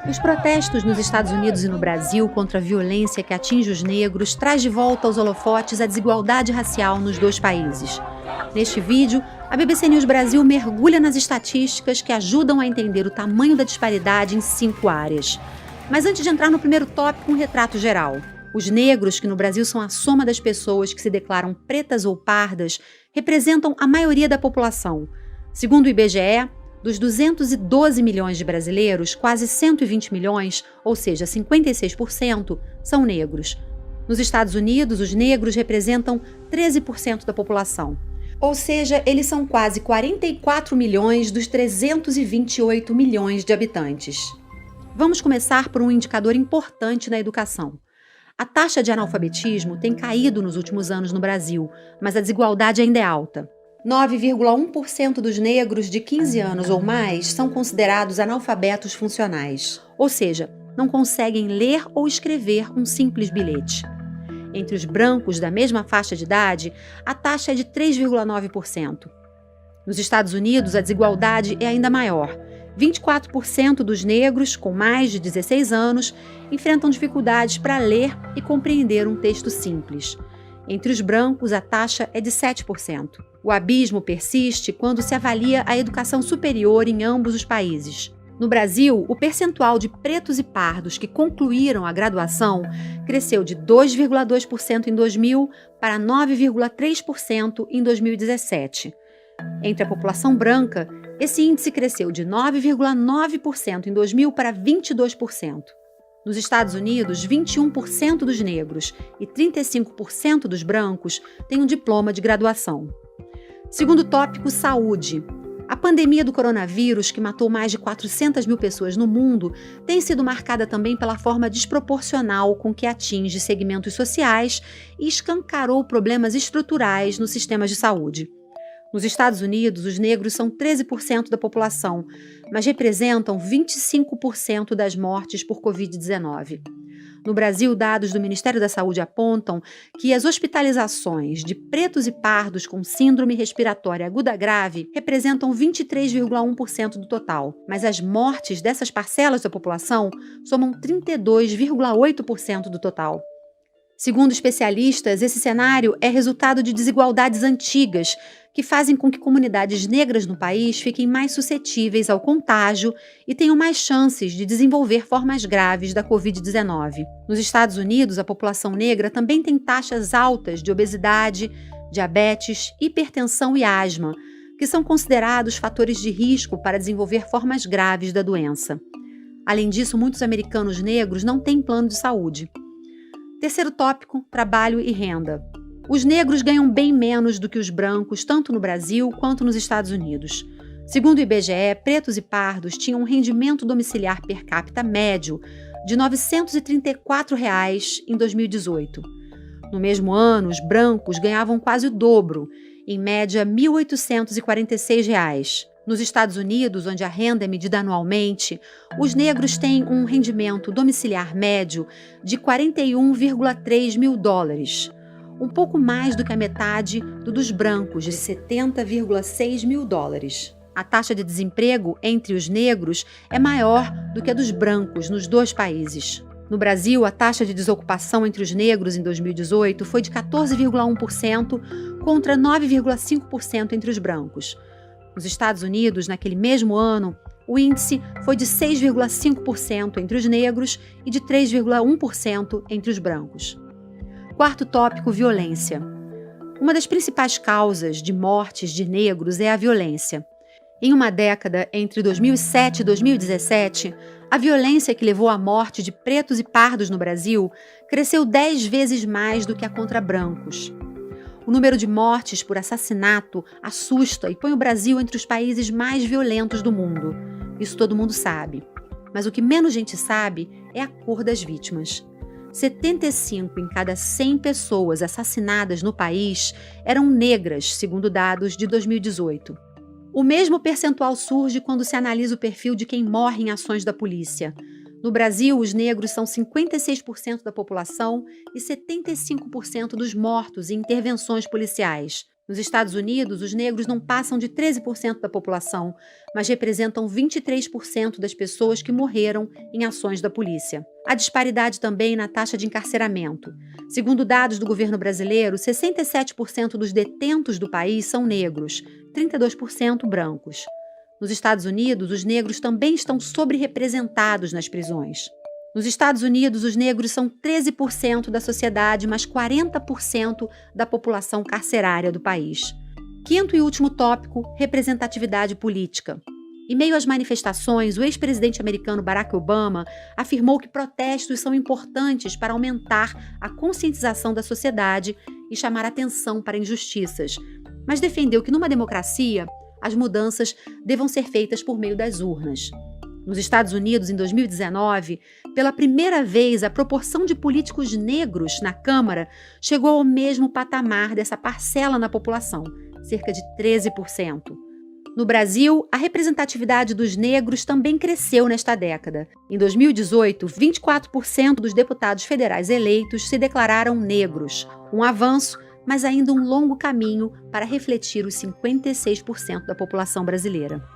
Os protestos nos Estados Unidos e no Brasil contra a violência que atinge os negros traz de volta aos holofotes a desigualdade racial nos dois países. Neste vídeo, a BBC News Brasil mergulha nas estatísticas que ajudam a entender o tamanho da disparidade em 5 áreas. Mas antes de entrar no primeiro tópico, um retrato geral. Os negros, que no Brasil são a soma das pessoas que se declaram pretas ou pardas, representam a maioria da população. Segundo o IBGE, dos 212 milhões de brasileiros, quase 120 milhões, ou seja, 56%, são negros. Nos Estados Unidos, os negros representam 13% da população. Ou seja, eles são quase 44 milhões dos 328 milhões de habitantes. Vamos começar por um indicador importante na educação. A taxa de analfabetismo tem caído nos últimos anos no Brasil, mas a desigualdade ainda é alta. 9,1% dos negros de 15 anos ou mais são considerados analfabetos funcionais, ou seja, não conseguem ler ou escrever um simples bilhete. Entre os brancos da mesma faixa de idade, a taxa é de 3,9%. Nos Estados Unidos, a desigualdade é ainda maior. 24% dos negros com mais de 16 anos enfrentam dificuldades para ler e compreender um texto simples. Entre os brancos, a taxa é de 7%. O abismo persiste quando se avalia a educação superior em ambos os países. No Brasil, o percentual de pretos e pardos que concluíram a graduação cresceu de 2,2% em 2000 para 9,3% em 2017. Entre a população branca, esse índice cresceu de 9,9% em 2000 para 22%. Nos Estados Unidos, 21% dos negros e 35% dos brancos têm um diploma de graduação. Segundo tópico, saúde. A pandemia do coronavírus, que matou mais de 400 mil pessoas no mundo, tem sido marcada também pela forma desproporcional com que atinge segmentos sociais e escancarou problemas estruturais nos sistemas de saúde. Nos Estados Unidos, os negros são 13% da população, mas representam 25% das mortes por Covid-19. No Brasil, dados do Ministério da Saúde apontam que as hospitalizações de pretos e pardos com síndrome respiratória aguda grave representam 23,1% do total, mas as mortes dessas parcelas da população somam 32,8% do total. Segundo especialistas, esse cenário é resultado de desigualdades antigas que fazem com que comunidades negras no país fiquem mais suscetíveis ao contágio e tenham mais chances de desenvolver formas graves da Covid-19. Nos Estados Unidos, a população negra também tem taxas altas de obesidade, diabetes, hipertensão e asma, que são considerados fatores de risco para desenvolver formas graves da doença. Além disso, muitos americanos negros não têm plano de saúde. Terceiro tópico, trabalho e renda. Os negros ganham bem menos do que os brancos, tanto no Brasil quanto nos Estados Unidos. Segundo o IBGE, pretos e pardos tinham um rendimento domiciliar per capita médio de R$ 934 em 2018. No mesmo ano, os brancos ganhavam quase o dobro, em média R$ 1.846. Nos Estados Unidos, onde a renda é medida anualmente, os negros têm um rendimento domiciliar médio de 41,3 mil dólares, um pouco mais do que a metade do dos brancos, de 70,6 mil dólares. A taxa de desemprego entre os negros é maior do que a dos brancos nos dois países. No Brasil, a taxa de desocupação entre os negros em 2018 foi de 14,1% contra 9,5% entre os brancos. Nos Estados Unidos, naquele mesmo ano, o índice foi de 6,5% entre os negros e de 3,1% entre os brancos. Quarto tópico, violência. Uma das principais causas de mortes de negros é a violência. Em uma década, entre 2007 e 2017, a violência que levou à morte de pretos e pardos no Brasil cresceu 10 vezes mais do que a contra brancos. O número de mortes por assassinato assusta e põe o Brasil entre os países mais violentos do mundo. Isso todo mundo sabe. Mas o que menos gente sabe é a cor das vítimas. 75 em cada 100 pessoas assassinadas no país eram negras, segundo dados de 2018. O mesmo percentual surge quando se analisa o perfil de quem morre em ações da polícia. No Brasil, os negros são 56% da população e 75% dos mortos em intervenções policiais. Nos Estados Unidos, os negros não passam de 13% da população, mas representam 23% das pessoas que morreram em ações da polícia. Há disparidade também na taxa de encarceramento. Segundo dados do governo brasileiro, 67% dos detentos do país são negros, 32% brancos. Nos Estados Unidos, os negros também estão sobre-representados nas prisões. Nos Estados Unidos, os negros são 13% da sociedade, mas 40% da população carcerária do país. Quinto e último tópico, representatividade política. Em meio às manifestações, o ex-presidente americano Barack Obama afirmou que protestos são importantes para aumentar a conscientização da sociedade e chamar atenção para injustiças, mas defendeu que numa democracia, as mudanças devam ser feitas por meio das urnas. Nos Estados Unidos, em 2019, pela primeira vez, a proporção de políticos negros na Câmara chegou ao mesmo patamar dessa parcela na população, cerca de 13%. No Brasil, a representatividade dos negros também cresceu nesta década. Em 2018, 24% dos deputados federais eleitos se declararam negros, um avanço, mas ainda um longo caminho para refletir os 56% da população brasileira.